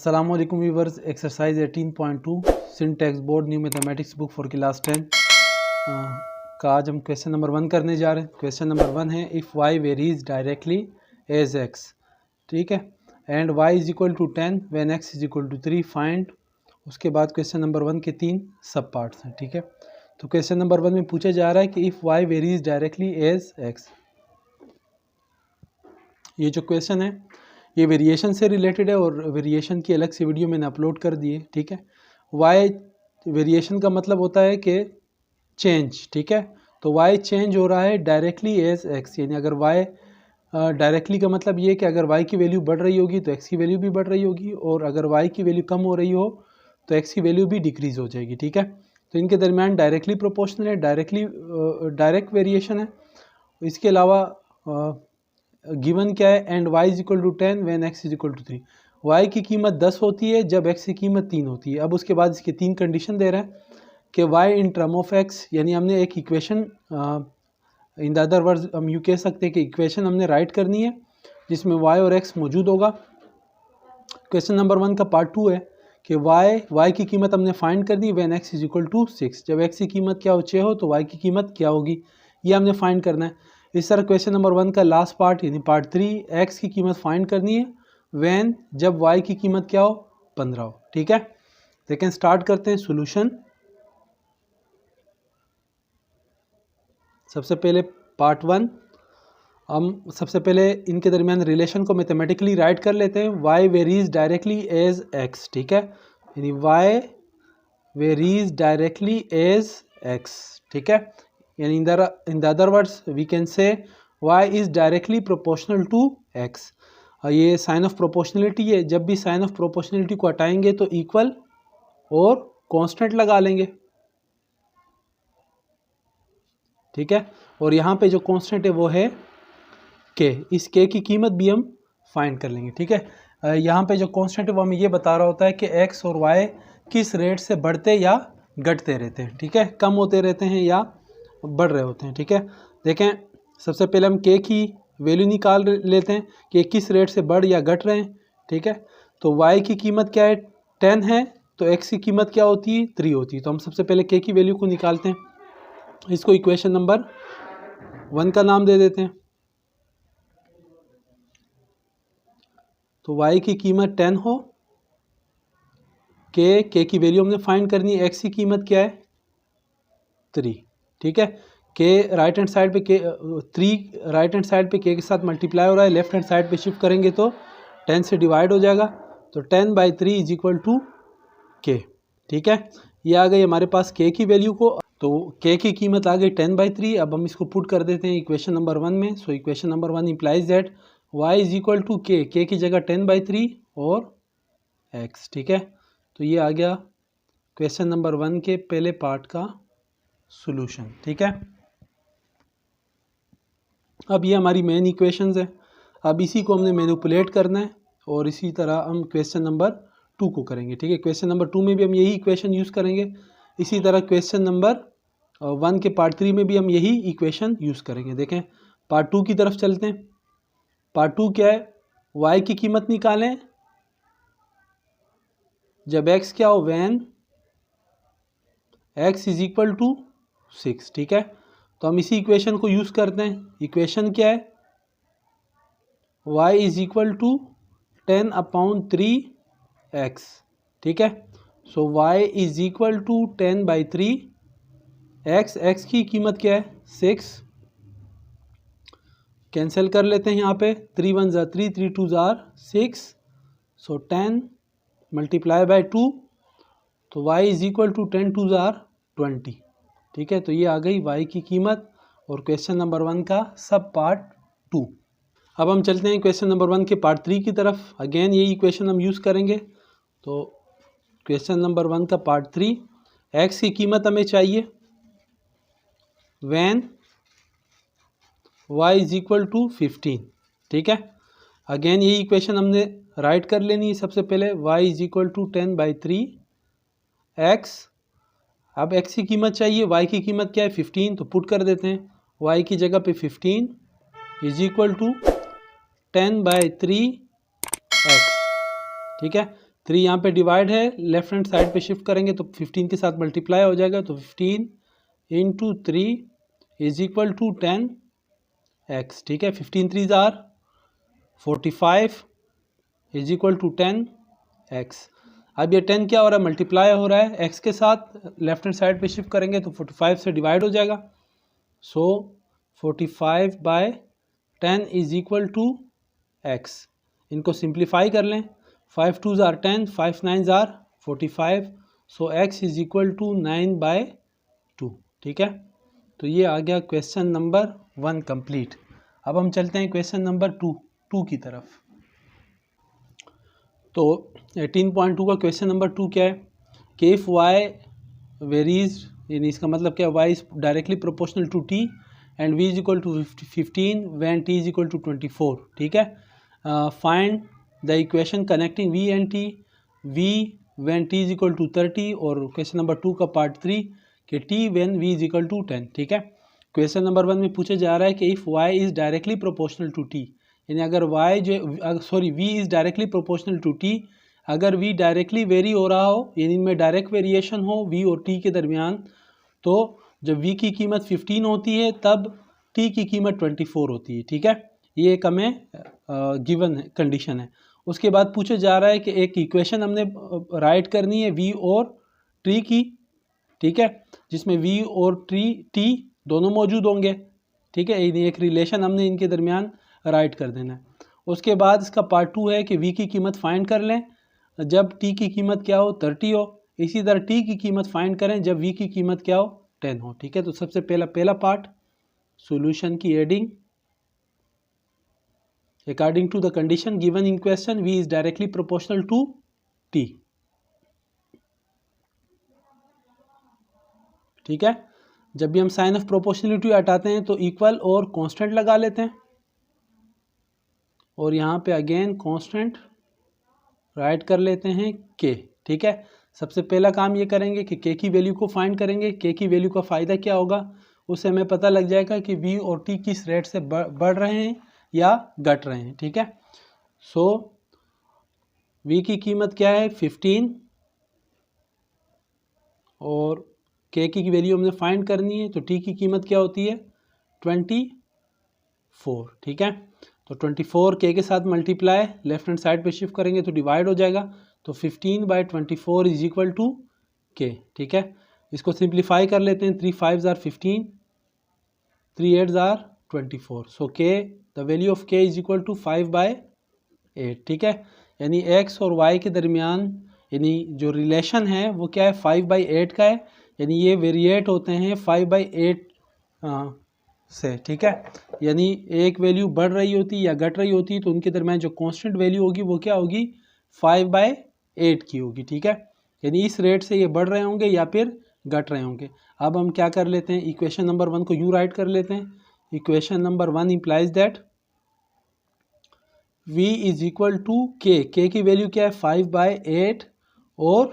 अस्सलाम वालेकुम viewers. Exercise 18.2 syntax board new mathematics book for class 10 का आज हम क्वेश्चन नंबर 1 करने जा रहे हैं। क्वेश्चन नंबर 1 है if y varies directly as x, ठीक है, and y is equal to 10 when x is equal to 3 find. उसके बाद क्वेश्चन नंबर 1 के 3 सब पार्ट्स हैं, ठीक है। तो क्वेश्चन नंबर 1 में पूछा जा रहा है कि if y varies directly as x। ये जो क्वेश्चन है ये वेरिएशन से रिलेटेड है और वेरिएशन की अलग से वीडियो मैंने अपलोड कर दी है, ठीक है। वाई वेरिएशन का मतलब होता है कि चेंज, ठीक है। तो वाई चेंज हो रहा है डायरेक्टली एज एक्स, यानी अगर वाई डायरेक्टली का मतलब ये कि अगर वाई की वैल्यू बढ़ रही होगी तो एक्स की वैल्यू भी बढ़ रही होगी, और अगर वाई की वैल्यू कम हो रही हो तो एक्स की वैल्यू भी डिक्रीज़ हो जाएगी, ठीक है। तो इनके दरमियान डायरेक्टली प्रोपोर्शनल है, डायरेक्ट वेरिएशन है। इसके अलावा गिवन क्या है, and y is equal to 10 when x is equal to 3। y की कीमत 10 होती है जब x की कीमत 3 होती है। अब उसके बाद इसके 3 कंडीशन दे रहा है कि y in term of x, यानी हमने एक equation in the other words हम यूँ कह सकते हैं कि इक्वेशन हमने राइट करनी है जिसमें y और x मौजूद होगा। क्वेश्चन नंबर 1 का पार्ट 2 है कि y की कीमत हमने फाइंड करनी है when x is equal to 6। जब x की कीमत क्या हो 6 हो तो y की कीमत क्या होगी, ये हमने फाइंड करना है। इस तरह क्वेश्चन नंबर 1 का लास्ट पार्ट यानी पार्ट 3, x की कीमत फाइंड करनी है व्हेन जब y की कीमत क्या हो 15 हो, ठीक है। लेकिन स्टार्ट करते हैं सॉल्यूशन। सबसे पहले पार्ट 1, हम सबसे पहले इनके दरमियान रिलेशन को मैथमेटिकली राइट कर लेते हैं। y varies directly as x, ठीक है, यानी y varies directly as x, ठीक है। यानी in the other words we can say y is directly proportional to x। ये साइन ऑफ प्रोपोर्शनलिटी है, जब भी साइन ऑफ प्रोपोर्शनलिटी को हटाएंगे तो इक्वल और कांस्टेंट लगा लेंगे, ठीक है। और यहाँ पे जो कांस्टेंट है वो है k, इस k की कीमत भी हम फाइंड कर लेंगे, ठीक है। यहाँ पे जो कांस्टेंट है वो हमें ये बता रहा होता है कि x और y किस रेट से बढ़ते या घटते रहते हैं, ठीक है, कम होते रहते हैं या बढ़ रहे होते हैं, ठीक है। देखें सबसे पहले हम k की वैल्यू निकाल लेते हैं कि किस रेट से बढ़ या घट रहे हैं, ठीक है। तो y की कीमत क्या है 10 है, तो x की कीमत क्या होती है 3 होती है। तो हम सबसे पहले k की वैल्यू को निकालते हैं, इसको इक्वेशन नंबर 1 का नाम दे देते हैं। तो y की कीमत 10 हो, k की वैल्यू हमने फाइंड करनी है, x की कीमत क्या है 3, ठीक है। k राइट हैंड साइड पे k 3 राइट हैंड साइड पे k के साथ मल्टीप्लाई हो रहा है, लेफ्ट हैंड साइड पे शिफ्ट करेंगे तो 10 से डिवाइड हो जाएगा। तो 10/3 इज इक्वल टू k, ठीक है। ये आ गई हमारे पास k की वैल्यू को, तो k की कीमत आ गई 10/3। अब हम इसको पुट कर देते हैं इक्वेशन नंबर 1 में। So equation number 1 implies that y is equal to k की जगह 10/3 और x, ठीक है। तो ये आ गया क्वेश्चन नंबर 1 के पहले पार्ट का सॉल्यूशन, ठीक है। अब ये हमारी मेन इक्वेशंस है, अब इसी को हमने मैनिपुलेट करना है और इसी तरह हम क्वेश्चन नंबर 2 को करेंगे, ठीक है। क्वेश्चन नंबर 2 में भी हम यही इक्वेशन यूज़ करेंगे, इसी तरह क्वेश्चन नंबर 1 के पार्ट 3 में भी हम यही इक्वेशन यूज़ करेंगे। देखें पार्ट 2 की तरफ चलते हैं। पार्ट 2 क्या है, y की कीमत निकालें जब x क्या हो when x is equal to 6, ठीक है। तो हम इसी इक्वेशन को यूज़ करते हैं। इक्वेशन क्या है, y is equal to 10/3x, ठीक है। So y is equal to 10/3 x की कीमत क्या है 6, कैंसिल कर लेते हैं यहाँ पे, 3 1 ज़ा 3, 3 2 ज़ा 6, सो 10 मल्टीप्लाई बाय 2, तो y इज इक्वल टू 10 2 ज़ा 20, ठीक है। तो ये आ गई y की कीमत और क्वेश्चन नंबर 1 का सब पार्ट 2। अब हम चलते हैं क्वेश्चन नंबर 1 के पार्ट 3 की तरफ। अगेन यही इक्वेशन हम यूज़ करेंगे। तो क्वेश्चन नंबर 1 का पार्ट 3, x की कीमत हमें चाहिए when y is equal to 15, ठीक है। अगेन यही इक्वेशन हमने राइट कर लेनी है। सबसे पहले y is equal to 10/3 x, अब x की कीमत चाहिए, y की कीमत क्या है 15, तो पुट कर देते हैं y की जगह पे 15 इज इक्वल टू 10/3 x, ठीक है। 3 यहाँ पे डिवाइड है, लेफ्ट हैंड साइड पे शिफ्ट करेंगे तो 15 के साथ मल्टीप्लाई हो जाएगा, तो 15 into 3 is equal to 10x, ठीक है। 15 3 jar 45 is equal to 10x। अब ये 10 क्या हो रहा है, मल्टीप्लाई हो रहा है x के साथ, लेफ्ट हैंड साइड पे शिफ्ट करेंगे तो 45 से डिवाइड हो जाएगा, so 45 by 10 is equal to x। इनको सिंप्लीफाई कर लें, 5 2 जार 10, 5 9 जार 45, so x is equal to 9/2, ठीक है। तो ये आ गया क्वेश्चन नंबर 1 कंप्लीट। अब हम चलते हैं क्वेश्चन नंबर 2 की तरफ। तो 18.2 का क्वेश्चन नंबर 2 क्या है कि इफ़ y वेरीज, यानी इसका मतलब क्या है, y is directly proportional to t and v is equal to 15 when t is equal to 24, ठीक है। Find the equation connecting v and t, v when t is equal to 30, और question number 2 का part 3 कि t when v is equal to 10, ठीक है। Question number 1 में पूछा जा रहा है कि if y is directly proportional to t, यानी अगर v is directly proportional to t, अगर v डायरेक्टली वेरी हो रहा हो, यानी इनमें डायरेक्ट वेरिएशन हो v और t के दरमियान, तो जब v की कीमत 15 होती है तब t की कीमत 24 होती है, ठीक है। ये एक हमें गिवन कंडीशन है। उसके बाद पूछा जा रहा है कि एक इक्वेशन हमने राइट करनी है v और t की, ठीक है, जिसमें v और t दोनों मौजूद होंगे, ठीक है। एक रिलेशन हमने इनके दरमियान राइट कर देना है। उसके बाद इसका पार्ट 2 है कि v की कीमत फाइंड कर लें जब t की कीमत क्या हो, 30 हो। इसी तरह t की कीमत फाइंड करें जब v की कीमत क्या हो, 10 हो, ठीक है। तो सबसे पहला पार्ट सॉल्यूशन की एडिंग, according to the condition given in question v is directly proportional to t, ठीक है। जब भी हम साइन ऑफ प्रोपोर्शनलिटी हटाते हैं तो इक्वल और कांस्टेंट लगा लेते हैं, और यहाँ पे अगेन कांस्टेंट राइट कर लेते हैं k, ठीक है। सबसे पहला काम ये करेंगे कि k की वैल्यू को फाइंड करेंगे। k की वैल्यू का फ़ायदा क्या होगा, उससे हमें पता लग जाएगा कि v और t किस रेट से बढ़ रहे हैं या घट रहे हैं, ठीक है। सो v की कीमत क्या है 15, और k की वैल्यू हमने फाइंड करनी है, तो t की कीमत क्या होती है 24, ठीक है। तो 24 k के साथ मल्टीप्लाई, लेफ्ट हैंड साइड पे शिफ्ट करेंगे तो डिवाइड हो जाएगा, तो 15/24 इज इक्वल टू k, ठीक है। इसको सिंप्लीफाई कर लेते हैं, 3 5 जार 15, 3 8 जार 24, so k the value of k is equal to 5/8, ठीक है। यानी x और y के दरमियान यानी जो रिलेशन है वो क्या है 5/8 का है, यानी ये वेरिएट होते हैं 5/8 से, ठीक है। यानी एक वैल्यू बढ़ रही होती या घट रही होती तो उनके दरमियान जो कांस्टेंट वैल्यू होगी वो क्या होगी 5/8 की होगी, ठीक है। यानी इस रेट से ये बढ़ रहे होंगे या फिर घट रहे होंगे। अब हम क्या कर लेते हैं, इक्वेशन नंबर 1 को यूँ राइट कर लेते हैं। Equation number 1 implies that v is equal to k की वैल्यू क्या है 5/8 और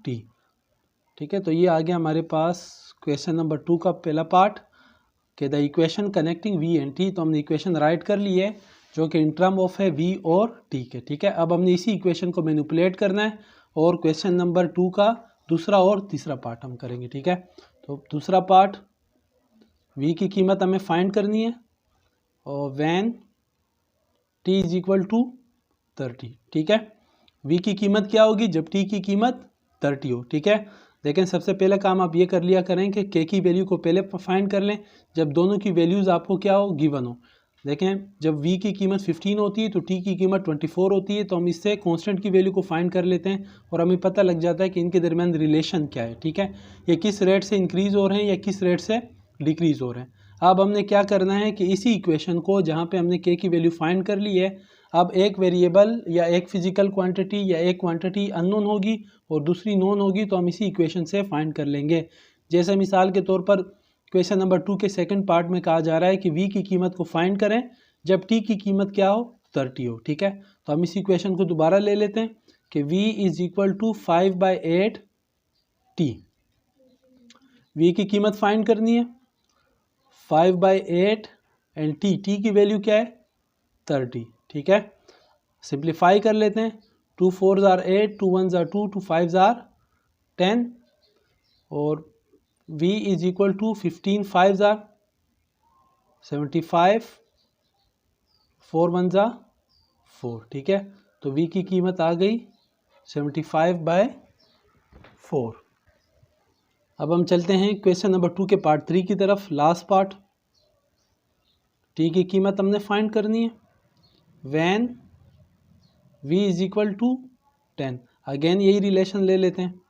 t, ठीक है। तो ये आ गया हमारे पास क्वेश्चन नंबर 2 का पहला पार्ट कि the equation connecting v and t। तो हमने इक्वेशन राइट कर ली है जो कि इन टर्म ऑफ है v और t के, ठीक है। अब हमने इसी इक्वेशन को मैनिपुलेट करना है और क्वेश्चन नंबर 2 का दूसरा और तीसरा पार्ट हम करेंगे, ठीक है। तो दूसरा पार्ट v की कीमत हमें फाइंड करनी है और when t is equal to 30, ठीक है। v की कीमत क्या होगी जब t की कीमत 30 हो, ठीक है। लेकिन सबसे पहले काम आप ये कर लिया करें कि k की वैल्यू को पहले फाइंड कर लें जब दोनों की वैल्यूज़ आपको क्या हो गिवन हो। देखें जब v की कीमत 15 होती है तो t की कीमत 24 होती है, तो हम इससे कांस्टेंट की वैल्यू को फाइंड कर लेते हैं और हमें पता लग जाता है कि इनके दरमियान रिलेशन क्या है, ठीक है। ये किस रेट से इंक्रीज़ हो रहे हैं या किस रेट से डिक्रीज़ हो रहे हैं। अब हमने क्या करना है कि इसी इक्वेशन को जहाँ पे हमने k की वैल्यू फाइंड कर ली है, अब एक वेरिएबल या एक फिजिकल क्वांटिटी या एक क्वांटिटी अननोन होगी और दूसरी नोन होगी, तो हम इसी इक्वेशन से फाइंड कर लेंगे। जैसे मिसाल के तौर पर क्वेश्चन नंबर 2 के सेकंड पार्ट में कहा जा रहा है कि v की कीमत को फाइंड करें जब t की कीमत क्या हो 30 हो, ठीक है। तो हम इस इक्वेशन को दोबारा ले लेते हैं कि v is equal to 5/8 t। v की कीमत फाइंड करनी है 5/8 एंड t की वैल्यू क्या है 30, ठीक है। सिंप्लीफाई कर लेते हैं, 2 4s are 8, 2 1s are 2, 2 5s are 10 और v is equal to 15 5s are 75, 4 1s are 4। ठीक है, तो v की कीमत आ गई 75/4। अब हम चलते हैं क्वेश्चन नंबर 2 के पार्ट 3 की तरफ, लास्ट पार्ट। टी की कीमत हमने फाइंड करनी है when v is equal to 10। Again यही रिलेशन ले लेते हैं,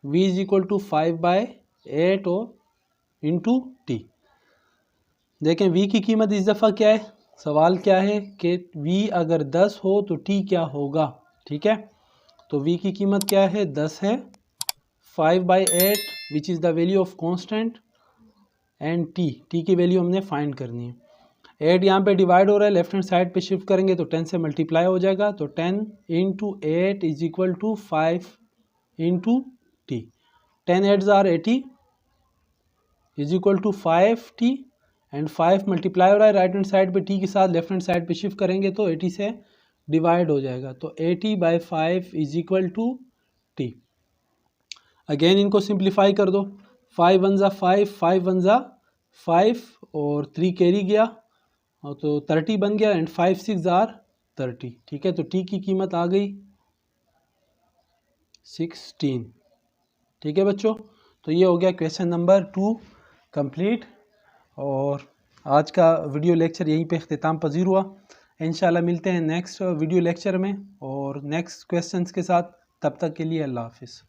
v इज इक्वल टू 5/8 और इंटू टी। देखें v की कीमत इस दफ़ा क्या है, सवाल क्या है कि v अगर 10 हो तो t क्या होगा। ठीक है, तो v की कीमत क्या है, 10 है, 5/8 which is the value of constant and t की वैल्यू हमने फाइंड करनी है। 8 यहाँ पे डिवाइड हो रहा है, लेफ्ट हैंड साइड पे शिफ्ट करेंगे तो 10 से मल्टीप्लाई हो जाएगा, तो 10 into 8 is equal to 5 into T. 10 8s are 80 is equal to 5t and 5 multiply हो रहा है राइट हैंड साइड पे t के साथ, लेफ्ट हैंड साइड पे शिफ्ट करेंगे तो 80 से डिवाइड हो जाएगा, तो 80/5 is equal to t। Again इनको सिंप्लीफाई कर दो, 5 1s are 5, 5 1s are 5 और 3 कैरी गया तो 30 बन गया एंड 5 6 are 30। ठीक है, तो टी की कीमत आ गई 16। ठीक है बच्चों, तो ये हो गया क्वेश्चन नंबर 2 कंप्लीट और आज का वीडियो लेक्चर यहीं पे इख्तिताम पजीर हुआ। इंशाल्लाह मिलते हैं नेक्स्ट वीडियो लेक्चर में और नेक्स्ट क्वेश्चंस के साथ। तब तक के लिए अल्लाह हाफिज़।